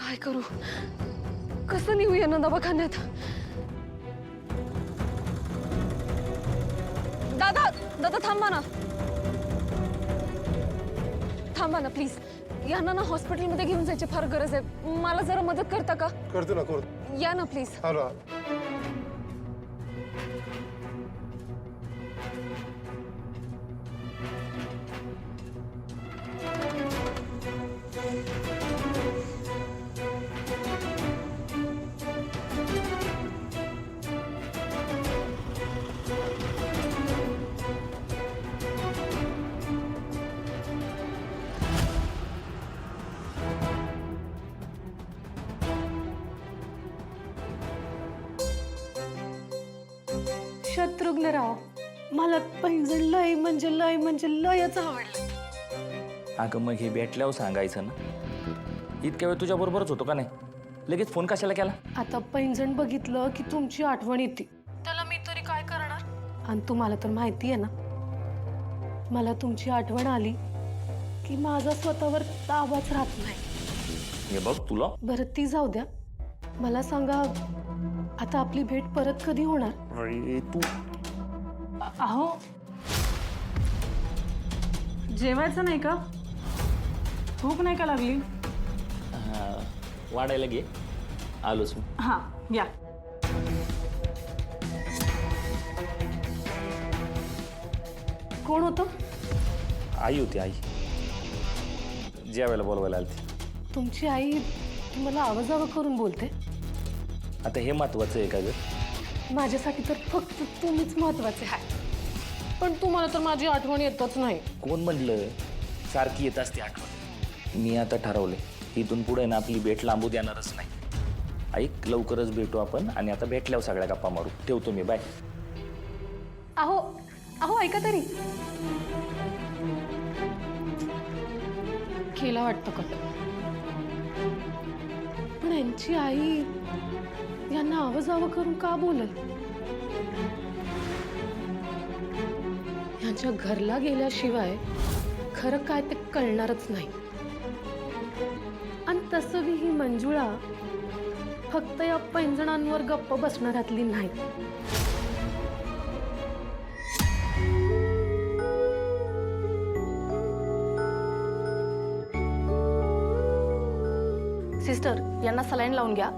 काय करू? कसं नेऊ यांना दवाखान्यात? दादा दादा थांबा ना, थांबा ना प्लीज. यांना ना हॉस्पिटलमध्ये घेऊन जायची फार गरज आहे. मला जरा मदत करता का? करतो ना, करतो. या ना प्लीज. हॅलो. शत्रुघ्नराव, मला पैंजण लय म्हणजे लयच आवडलं. अगं मग हे भेटल्यावर सांगायचं ना. इतक्या वेळ तुझ्या बरोबरच होतो का नाही? लगेच फोन कशाला केला? आता पैंजण बघितलं की तुमची आठवण येते. त्याला मी तरी काय करणार? आणि तुम्हाला तर माहिती आहे ना, मला तुमची आठवण आली की माझा स्वतःवर ताबाच राहत नाही. हे बघ तुला. बरं ती जाऊ द्या. मला सांगा, आता आपली भेट परत कधी होणार? अरे तू अहो, जेवायचं नाही का? भूक नाही का लागली? वाढायला घे, आलोच मी. हां, या. कोण होतं? आई होती, आई जेवायला बोलवायला आली. तुमची आई तुम्हाला आवाजावं करून बोलते? आता हे महत्वाचं आहे का ग? माझ्यासाठी तर फक्त तुम्हीच महत्वाचे आहे. पण तुम्हाला तर माझी आठवण येतच नाही. कोण म्हटलं सारखी येत असते आठवण? मी आता ठरवले, इथून पुढे ना आपली भेट लांबू देणारच नाही. ऐक, लवकरच भेटू आपण आणि आता भेटल्यावर सगळ्या गप्पा मारू. ठेवतो मी, बाय. अहो अहो ऐका तरी. केला वाटतं का? पण यांची आई यांना आवाजावं करून का बोलल? यांच्या घरला गेल्याशिवाय खरं काय ते कळणारच नाही. आणि तसं ही मंजुळा फक्त या पैंजणांवर गप्प बसणाऱ्यातली नाही. सिस्टर, यांना सलाईन लावून घ्या.